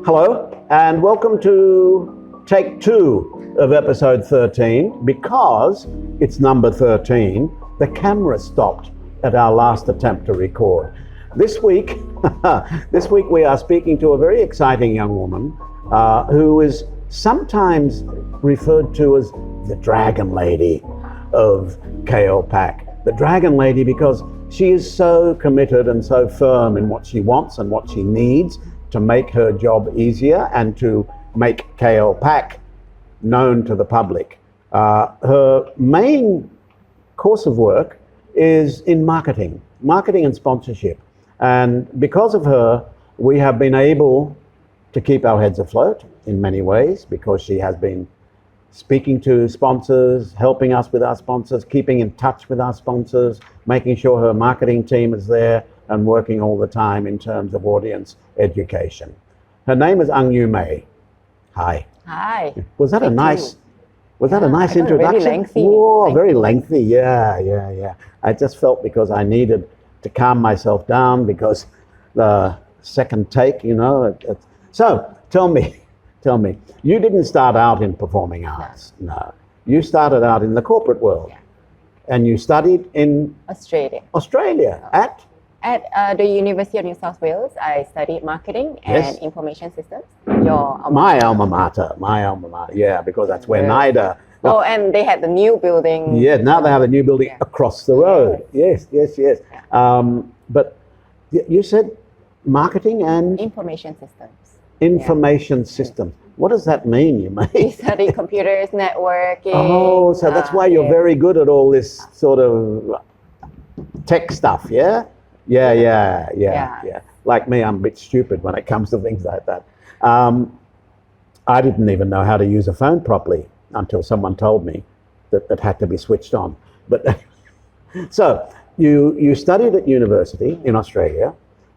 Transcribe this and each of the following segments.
Hello, and welcome to take 2 of episode 13. Because it's number 13, the camera stopped at our last attempt to record. This week we are speaking to a very exciting young woman who is sometimes referred to as the Dragon Lady of klpac. The Dragon Lady because she is so committed and so firm in what she wants and what she needs to make her job easier and to make klpac known to the public. Her main course of work is in marketing and sponsorship. And because of her, we have been able to keep our heads afloat in many ways, because she has been speaking to sponsors, helping us with our sponsors, keeping in touch with our sponsors, making sure her marketing team is there and working all the time in terms of audience education. Her name is Yue May. Hi. Hi. Was that a nice introduction? Really lengthy. Whoa, very lengthy. Yeah. I just felt because I needed to calm myself down because the second take, So tell me, you didn't start out in performing arts. No. You started out in the corporate world. Yeah. And you studied in Australia. At the University of New South Wales. I studied marketing and information systems. My alma mater. Yeah, because that's where NIDA. Oh, and they had the new building. Yeah, now they have a new building across the road. Yes. But you said marketing and information systems. Information systems. What does that mean, you may? We study computers, networking. Oh, so that's why you're very good at all this sort of tech stuff, yeah? Yeah. Like me, I'm a bit stupid when it comes to things like that. I didn't even know how to use a phone properly until someone told me that it had to be switched on. But so you studied at university in Australia,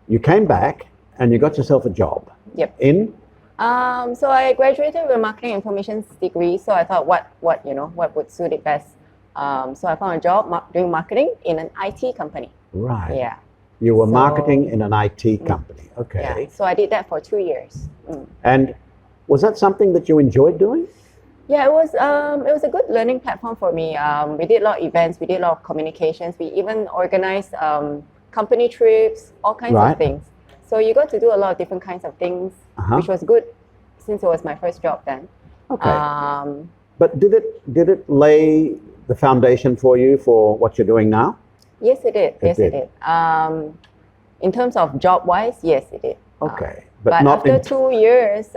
you came back and you got yourself a job. Yep. In? So I graduated with a marketing information degree. So I thought, what would suit it best? So I found a job doing marketing in an IT company. Right. Yeah. You were marketing in an IT company. Okay. Yeah. So I did that for 2 years. And was that something that you enjoyed doing? Yeah, it was a good learning platform for me. We did a lot of events, we did a lot of communications, we even organized company trips, all kinds of things. So you got to do a lot of different kinds of things, which was good since it was my first job then. Okay. But did it lay the foundation for you for what you're doing now? Yes, it did. It did. In terms of job-wise, yes, it did. Okay. But not after 2 years,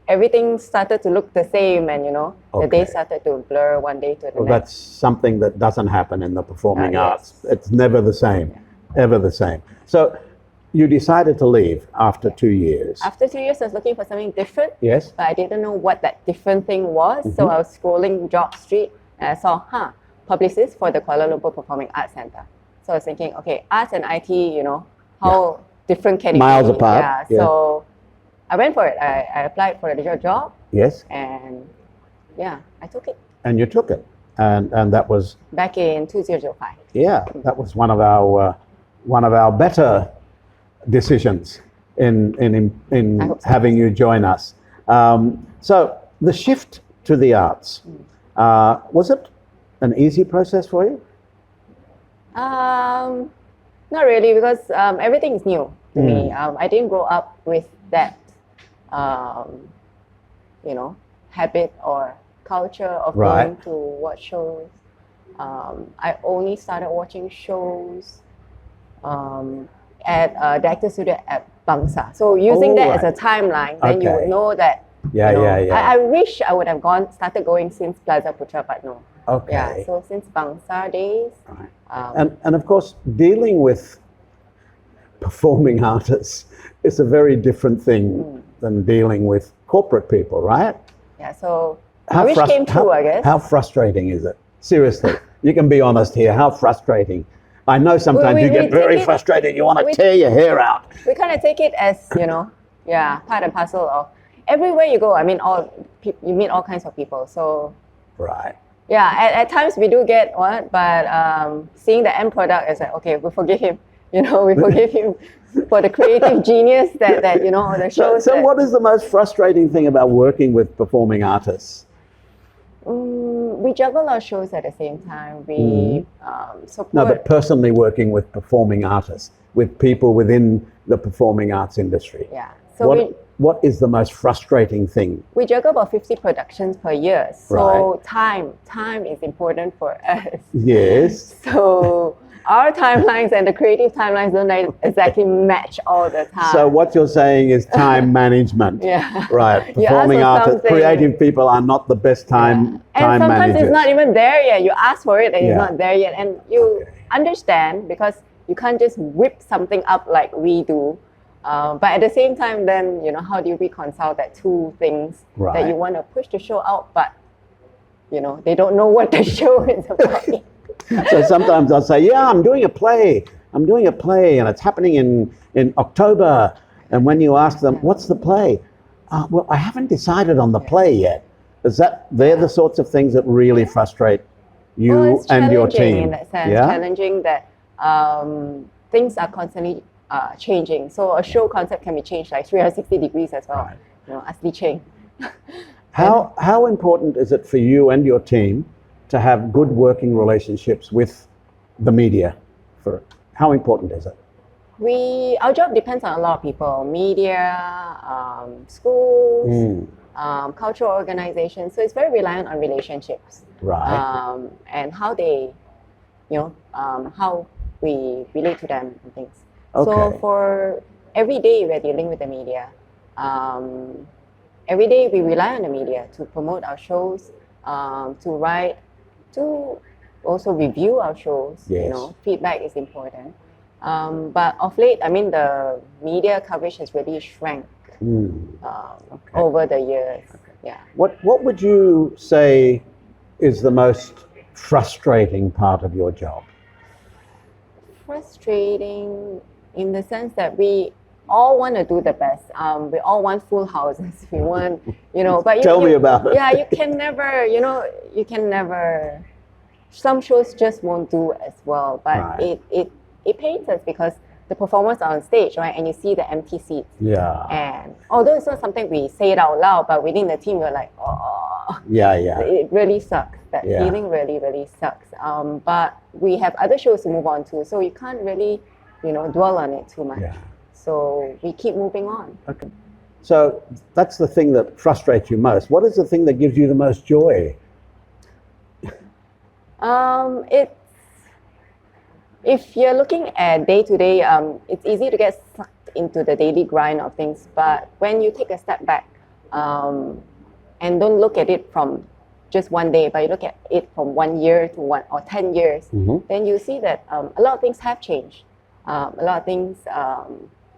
everything started to look the same, and the days started to blur one day to the next. That's something that doesn't happen in the performing arts. It's never the same, ever the same. So you decided to leave after 2 years. After 2 years, I was looking for something different. Yes. But I didn't know what that different thing was. So I was scrolling Job Street and I saw, publicist for the Kuala Lumpur Performing Arts Centre. So I was thinking, okay, arts and IT, how different can it be? Miles apart. Yeah. So I went for it. I applied for a job. Yes. And I took it. And you took it. And that was back in 2005. Yeah, that was one of our better decisions in having you join us. So the shift to the arts, was it an easy process for you? Not really, because everything is new to me. I didn't grow up with that, habit or culture of going to watch shows. I only started watching shows at the actor studio at Bangsa. So using that as a timeline, then you would know that. I wish I would have started going since Plaza Putra, but no. Okay. Yeah, so since Bangsa days. And of course, dealing with performing artists is a very different thing than dealing with corporate people, right? Yeah, so I wish came true, I guess. How frustrating is it? Seriously, you can be honest here. How frustrating? I know sometimes you get very frustrated. You want to tear your hair out. We kind of take it as, part and parcel of everywhere you go. I mean, you meet all kinds of people. So. Right. Yeah, at times we do get but seeing the end product is like, okay, we forgive him. We forgive him for the creative genius that the shows. So what is the most frustrating thing about working with performing artists? We juggle our shows at the same time. We support. No, but personally working with performing artists, with people within the performing arts industry. Yeah. So what is the most frustrating thing? We juggle about 50 productions per year. So time is important for us. Yes. So our timelines and the creative timelines don't exactly match all the time. So what you're saying is time management. Yeah. Right. Performing artists, creative people are not the best time managers. And sometimes it's not even there yet. You ask for it and it's not there yet. And you understand because you can't just whip something up like we do. But at the same time, then, how do you reconcile that two things that you want to push the show out, but, they don't know what the show is about. So sometimes I'll say, I'm doing a play, and it's happening in October. And when you ask them, what's the play? Well, I haven't decided on the play yet. They're the sorts of things that really frustrate you and your team. In that sense, challenging that things are constantly changing. So a show concept can be changed like 360 degrees as well. Right. Asli change. How important is it for you and your team to have good working relationships with the media? How important is it? Our job depends on a lot of people, media, schools, cultural organizations. So it's very reliant on relationships. Right. And how they, how we relate to them and things. Okay. So for every day we're dealing with the media. Every day we rely on the media to promote our shows, to write, to also review our shows. Yes. Feedback is important. But of late, the media coverage has really shrank over the years. Okay. Yeah. What would you say is the most frustrating part of your job? Frustrating in the sense that we all want to do the best. We all want full houses. We want, but Tell me about it. Yeah, you can never, some shows just won't do as well, but it pains us because the performers are on stage, right? And you see the empty seats. Yeah. And although it's not something we say it out loud, but within the team, we're like, oh. Yeah. It really sucks. That feeling really, really sucks. But we have other shows to move on to, so you can't really, dwell on it too much. Yeah. So we keep moving on. Okay. So that's the thing that frustrates you most. What is the thing that gives you the most joy? If you're looking at day-to-day, it's easy to get sucked into the daily grind of things. But when you take a step back and don't look at it from just one day, but you look at it from 1 year to 1 or 10 years, then you see that a lot of things have changed. A lot of things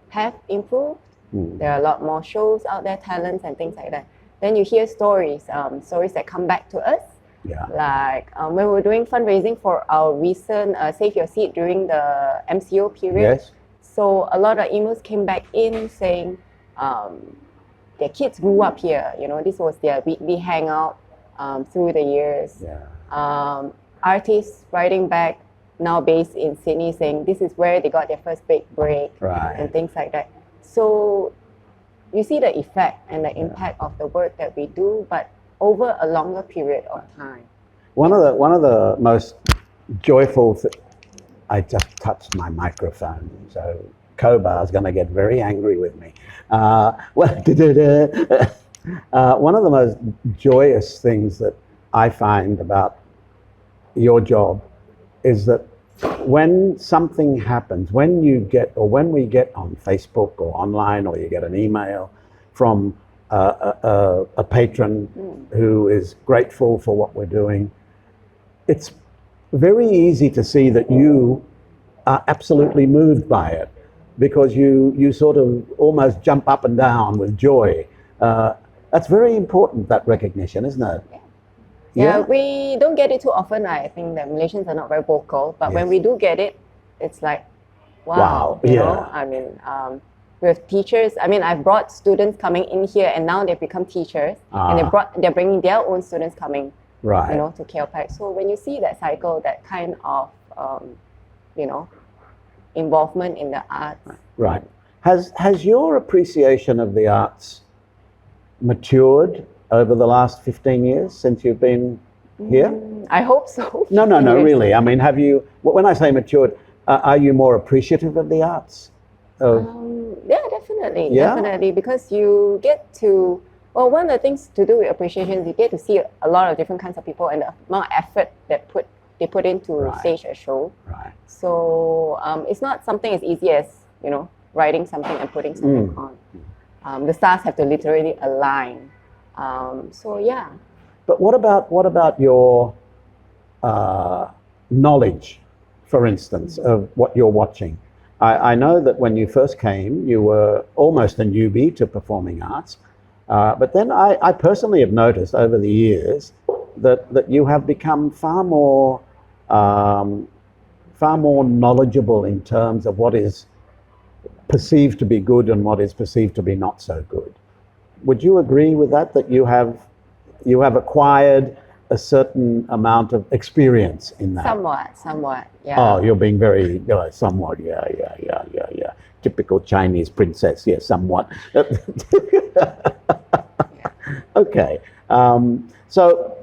have improved. There are a lot more shows out there, talents and things like that. Then you hear stories that come back to us. Yeah. Like when we were doing fundraising for our recent Save Your Seat during the MCO period. Yes. So a lot of emails came back in saying their kids grew up here. This was their weekly hangout through the years. Yeah. Artists writing back, now based in Sydney, saying this is where they got their first big break and things like that. So you see the effect and the impact of the work that we do, but over a longer period of time. One of the most joyful I just touched my microphone, so Coebar is going to get very angry with me. One of the most joyous things that I find about your job is that when something happens, when we get on Facebook or online, or you get an email from a patron who is grateful for what we're doing, it's very easy to see that you are absolutely moved by it, because you sort of almost jump up and down with joy. That's very important, that recognition, isn't it? Yeah, we don't get it too often. I think that Malaysians are not very vocal, but when we do get it, it's like, wow. You know, with teachers, I've brought students coming in here, and now they've become teachers, and they're bringing their own students coming, to klpac. So when you see that cycle, that kind of, involvement in the arts. Right. Has your appreciation of the arts matured over the last 15 years since you've been here? I hope so. No, Yes. really. I mean, have you, when I say matured, are you more appreciative of the arts? Yeah, definitely. Yeah? Definitely, because you get to, well, one of the things to do with appreciation is you get to see a lot of different kinds of people and the amount of effort that they put into Right. stage a show. Right. So it's not something as easy as, writing something and putting something on. The stars have to literally align. So yeah. But what about your knowledge, for instance, of what you're watching? I know that when you first came, you were almost a newbie to performing arts. But then I personally have noticed over the years that you have become far more knowledgeable in terms of what is perceived to be good and what is perceived to be not so good. Would you agree with that? That you have acquired a certain amount of experience in that? Somewhat, yeah. Oh, you're being very somewhat, yeah. Typical Chinese princess, yeah, somewhat. Okay. So,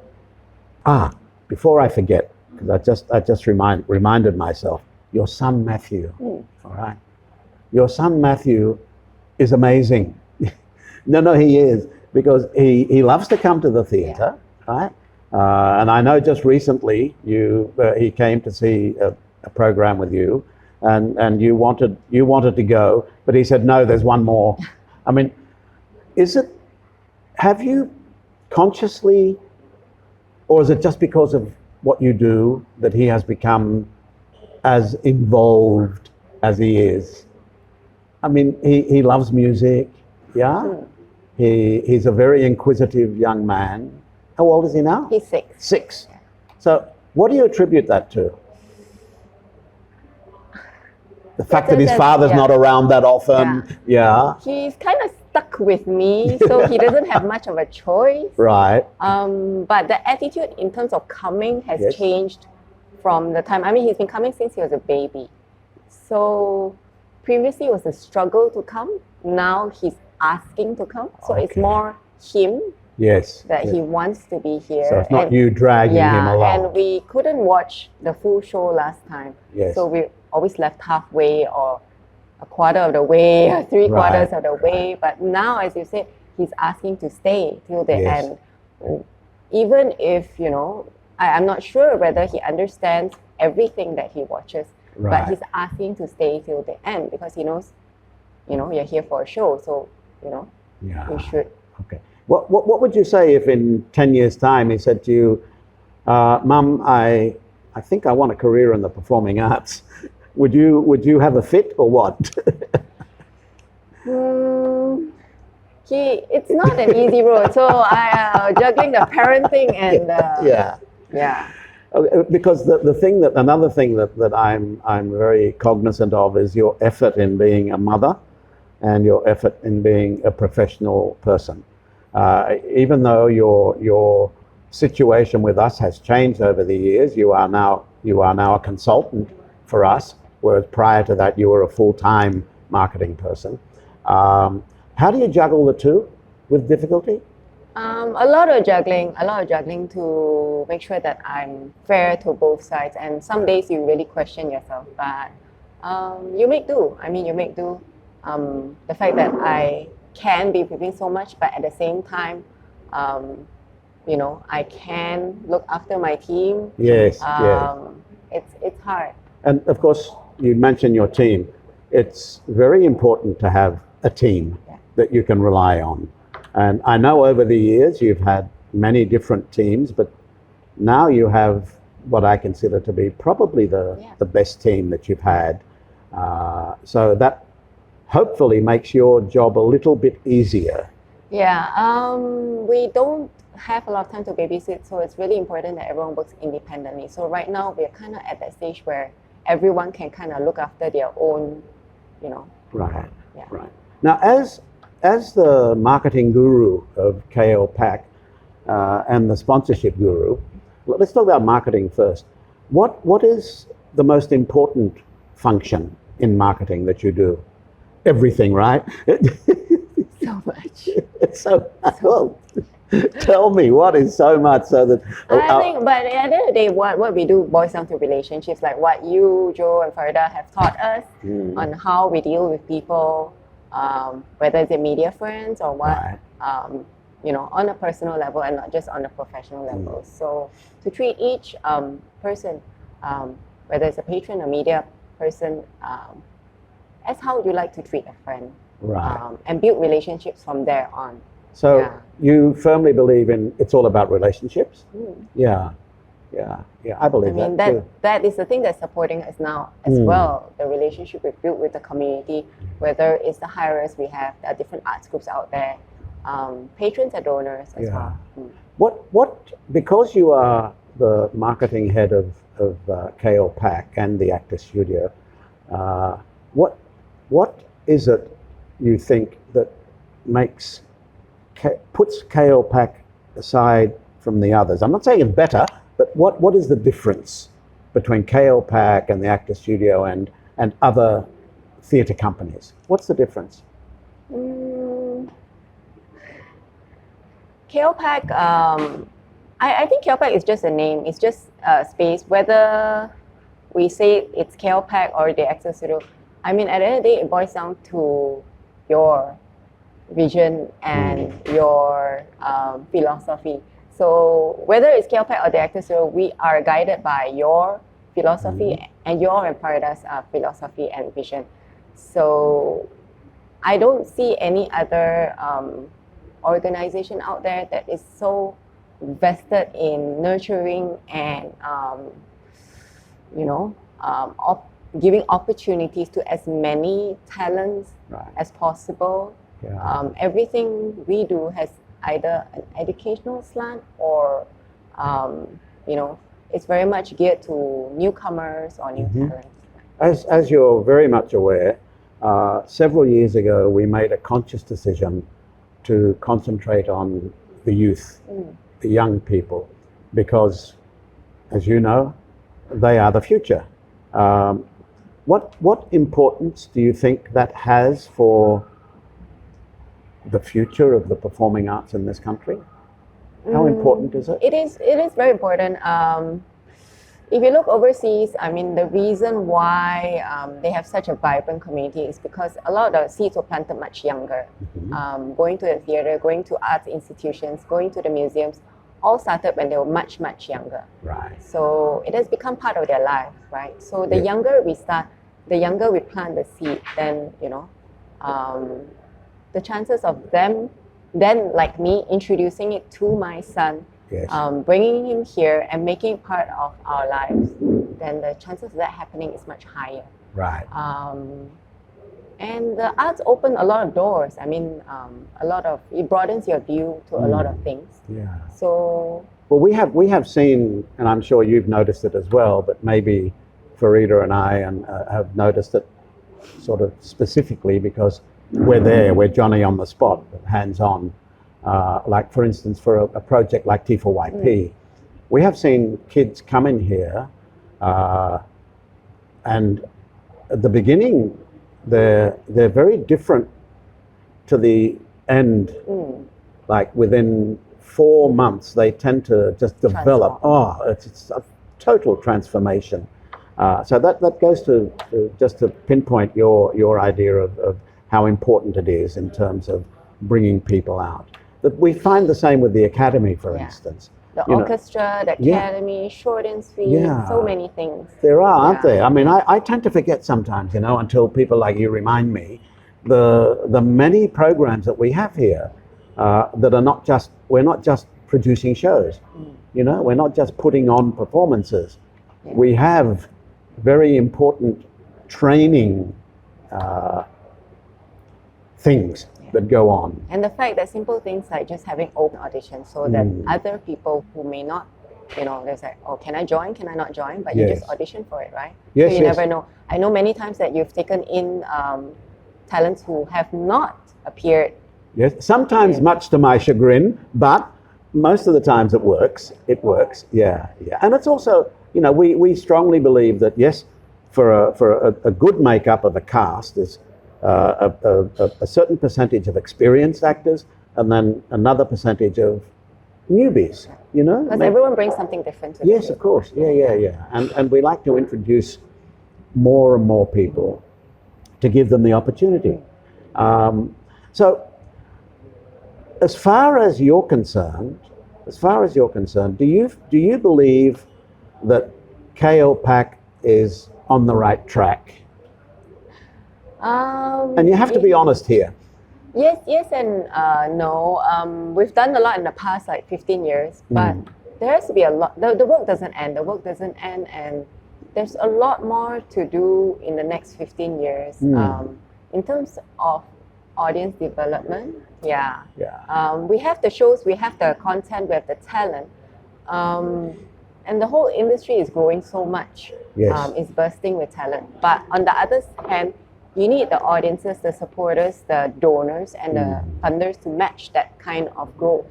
before I forget, because I just reminded myself, your son Matthew. All right. Your son Matthew is amazing. No, he is, because he loves to come to the theatre, right? And I know just recently he came to see a program with you, and you wanted to go, but he said no. There's one more. I mean, have you consciously, or is it just because of what you do that he has become as involved as he is? I mean, he loves music, yeah. He's a very inquisitive young man. How old is he now? He's 6. 6. So what do you attribute that to? The fact that his father's not around that often, yeah. He's kind of stuck with me, so he doesn't have much of a choice. Right. But the attitude in terms of coming has changed from the time, he's been coming since he was a baby. So previously it was a struggle to come. Now he's asking to come. So it's more him. Yes. That he wants to be here. So it's not you dragging him along. And we couldn't watch the full show last time. Yes. So we always left halfway or a quarter of the way, or 3/4 of the way. But now, as you said, he's asking to stay till the end. Even if, I'm not sure whether he understands everything that he watches, but he's asking to stay till the end because he knows, you're here for a show. So, we should. Okay. What would you say if in 10 years' time he said to you, Mum, I think I want a career in the performing arts. Would you have a fit or what? It's not an easy road. So I juggling the parenting and because another thing that I'm very cognizant of is your effort in being a mother and your effort in being a professional person. Even though your situation with us has changed over the years, you are now a consultant for us, whereas prior to that you were a full-time marketing person. How do you juggle the two with difficulty? A lot of juggling to make sure that I'm fair to both sides. And some days you really question yourself, but you make do. You make do. The fact that I can be giving so much, but at the same time, I can look after my team. Yes, It's hard. And of course, you mentioned your team. It's very important to have a team that you can rely on. And I know over the years you've had many different teams, but now you have what I consider to be probably the best team that you've had. So that hopefully makes your job a little bit easier. Yeah, we don't have a lot of time to babysit, so it's really important that everyone works independently. So right now we're kind of at that stage where everyone can kind of look after their own, Right. Now, as the marketing guru of klpac and the sponsorship guru, let's talk about marketing first. What is the most important function in marketing that you do? Everything, right? So much. So well, tell me what is so much so that I think, but at the end of the day, what we do boils down to relationships, like what you, Joe, and Faridah have taught us on how we deal with people, whether it's media friends or what, right. You know, on a personal level and not just on a professional level. So to treat each person, whether it's a patron or media person, as how would you like to treat a friend, Right. and build relationships from there on. So Yeah. you firmly believe in it's all about relationships? Yeah. I believe I mean, that too. that is the thing that's supporting us now as well. The relationship we've built with the community, whether it's the hirers we have, there are different arts groups out there, patrons and donors as well. What because you are the marketing head of KLPAC and the Actor Studio, what is it you think that puts KLPAC aside from the others? I'm not saying it's better, but what is the difference between KLPAC and the Actor Studio and other theatre companies? What's the difference? KLPAC, I think KLPAC is just a name. It's just a space. Whether we say it's KLPAC or the Actor Studio, I mean, at the end of the day, it boils down to your vision and your philosophy. So whether it's KLPAC or the Actor Studio, we are guided by your philosophy and your and Faridah's philosophy and vision. So I don't see any other organization out there that is so vested in nurturing and giving opportunities to as many talents as possible. Everything we do has either an educational slant or it's very much geared to newcomers or new talents. As you're very much aware, several years ago we made a conscious decision to concentrate on the youth, the young people, because, as you know, they are the future. What importance do you think that has for the future of the performing arts in this country? How important is it? It is very important. If you look overseas, I mean, the reason why they have such a vibrant community is because a lot of the seeds were planted much younger. Going to the theatre, going to arts institutions, going to the museums, all started when they were much, much younger. Right. So it has become part of their life, right? So the younger we start, the younger we plant the seed, then, the chances of them, then like me, introducing it to my son, bringing him here and making it part of our lives, then the chances of that happening is much higher. Right. And the arts open a lot of doors. I mean, it broadens your view to a lot of things. Yeah. So. Well, we have seen, and I'm sure you've noticed it as well, but maybe Faridah and I have noticed it sort of specifically because we're Johnny on the spot, hands-on. Like, for instance, for a project like T4YP, we have seen kids come in here and at the beginning, they're very different to the end. Like within 4 months, they tend to just develop. It's a total transformation. So that goes to just to pinpoint your idea of how important it is in terms of bringing people out. That we find the same with the academy, for instance. The orchestra, the academy, short and sweet, so many things. There are, aren't there? I mean, I tend to forget sometimes, until people like you remind me, the many programs that we have here that are we're not just producing shows, we're not just putting on performances. We have very important training things that go on. And the fact that simple things like just having open auditions so that other people who may not, there's like, oh, can I join? Can I not join? But you just audition for it, right? Yes, so you never know. I know many times that you've taken in talents who have not appeared. Yes, sometimes much to my chagrin, but most of the times it works. It works, yeah. And it's also, we strongly believe that, yes, a good makeup of a cast is a certain percentage of experienced actors and then another percentage of newbies, you know? Because everyone brings something different to Yes, of course. Yeah. And we like to introduce more and more people to give them the opportunity. So as far as you're concerned, do you believe that klpac is on the right track? And you have to be honest here. Yes and no. We've done a lot in the past, like 15 years, but there has to be a lot. The work doesn't end. The work doesn't end, and there's a lot more to do in the next 15 years. In terms of audience development, we have the shows, we have the content, we have the talent, and the whole industry is growing so much. It's bursting with talent. But on the other hand, you need the audiences, the supporters, the donors, and the funders to match that kind of growth.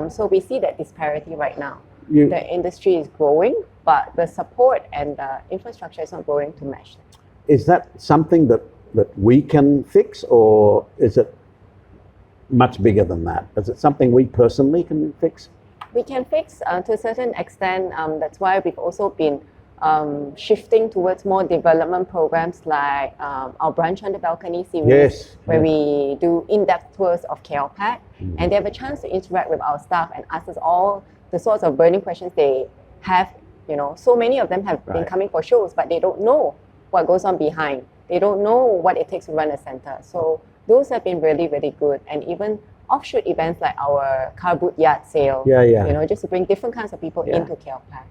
So we see that disparity right now. The industry is growing, but the support and the infrastructure is not growing to match that. Is that something that we can fix, or is it much bigger than that? Is it something we personally can fix? We can fix to a certain extent. That's why we've also been shifting towards more development programs like our Brunch on the Balcony series, where we do in-depth tours of klpac, and they have a chance to interact with our staff and ask us all the sorts of burning questions they have. You know, so many of them have been coming for shows, but they don't know what goes on behind. They don't know what it takes to run a center. So those have been really, really good. And even offshoot events like our car boot yard sale, you know, just to bring different kinds of people into klpac.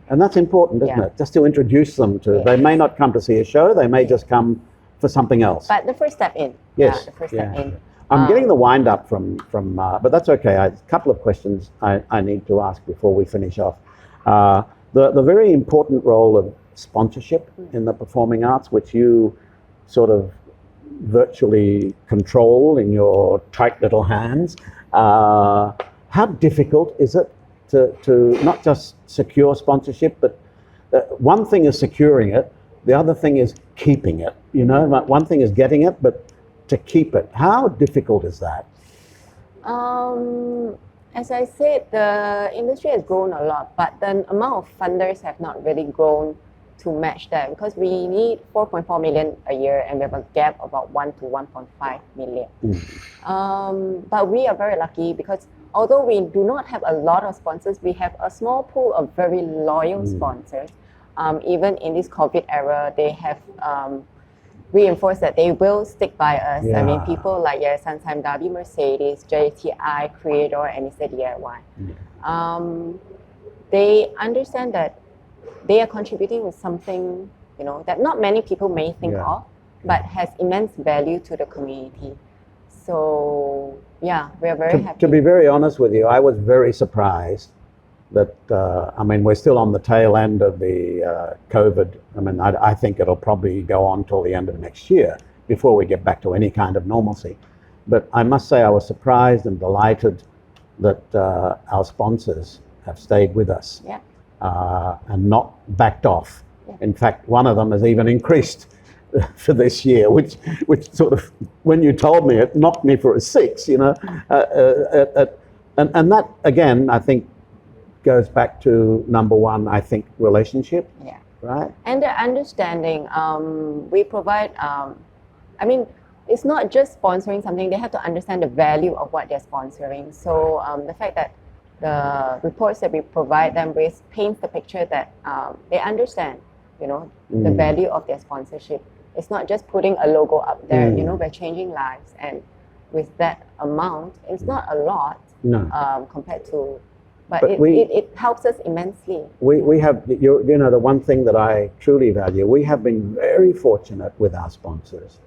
And that's important, isn't it? Just to introduce them to, they may not come to see a show, they may just come for something else. But the first step in. Yes. The first step in. I'm getting the wind up from but that's okay. A couple of questions I need to ask before we finish off. The very important role of sponsorship in the performing arts, which you sort of virtually control in your tight little hands. How difficult is it to not just secure sponsorship, but one thing is securing it, the other thing is keeping it. You know, one thing is getting it, but to keep it. How difficult is that? As I said, the industry has grown a lot, but the amount of funders have not really grown to match that, because we need 4.4 million a year and we have a gap about 1 to 1.5 million. But we are very lucky because although we do not have a lot of sponsors, we have a small pool of very loyal sponsors. Even in this COVID era, they have reinforced that they will stick by us. I mean, people like Sunshine Derby, Mercedes, JTI, Creator, and Mr. DIY. They understand that they are contributing with something, you know, that not many people may think of, but has immense value to the community. So, we are very happy. To be very honest with you, I was very surprised that, I mean, we're still on the tail end of the COVID. I mean, I think it'll probably go on till the end of next year before we get back to any kind of normalcy. But I must say I was surprised and delighted that our sponsors have stayed with us and not backed off. In fact, one of them has even increased for this year, which sort of, when you told me, it knocked me for a 6, you know. And that, again, I think, goes back to number one, I think, relationship. Right? And the understanding. We provide, I mean, it's not just sponsoring something, they have to understand the value of what they're sponsoring. So the fact that the reports that we provide them with paints the picture that they understand, you know, the value of their sponsorship. It's not just putting a logo up there, you know, we're changing lives. And with that amount, it's not a lot compared to, but it helps us immensely. We have, you know, the one thing that I truly value, we have been very fortunate with our sponsors,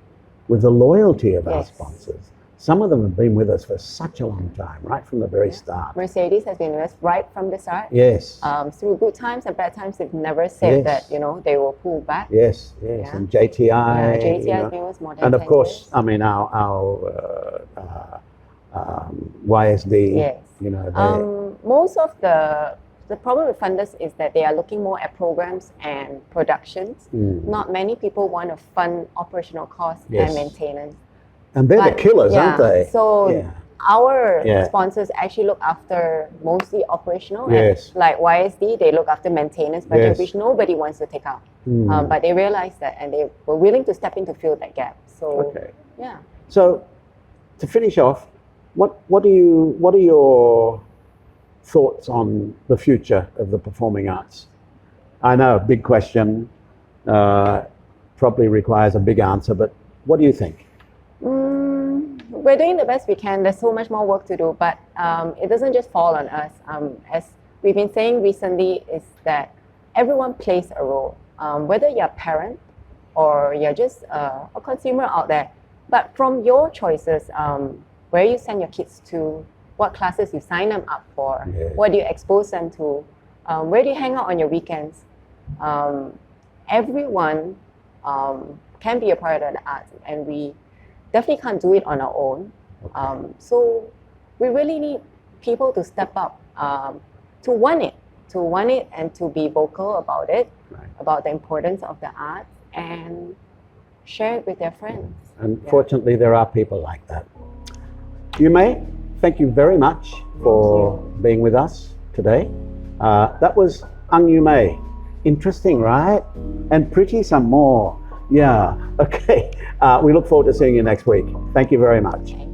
with the loyalty of our sponsors. Some of them have been with us for such a long time, right from the very start. Mercedes has been with us right from the start. Yes. Through good times and bad times, they've never said that, you know, they will pull back. Yes. And JTI. JTI you know, has been with us more than and of 10 course, years. I mean, our YSD, you know. Most of the the problem with funders is that they are looking more at programs and productions. Not many people want to fund operational costs and maintenance. And they're the killers, aren't they? So our sponsors actually look after mostly operational. And like YSD, they look after maintenance budget, which nobody wants to take out. But they realized that, and they were willing to step in to fill that gap. So So to finish off, what are your thoughts on the future of the performing arts? I know, big question, probably requires a big answer, but what do you think? We're doing the best we can. There's so much more work to do, but it doesn't just fall on us. As we've been saying recently, is that everyone plays a role, whether you're a parent or you're just a consumer out there. But from your choices, where you send your kids to, what classes you sign them up for, what do you expose them to, where do you hang out on your weekends? Everyone can be a part of the arts, and we definitely can't do it on our own. So we really need people to step up, to want it and to be vocal about it, about the importance of the arts, and share it with their friends. And fortunately, there are people like that. Yue May, thank you very much for being with us today. That was Yue May. Interesting, right? And pretty some more. Yeah, okay. We look forward to seeing you next week. Thank you very much. Thank you.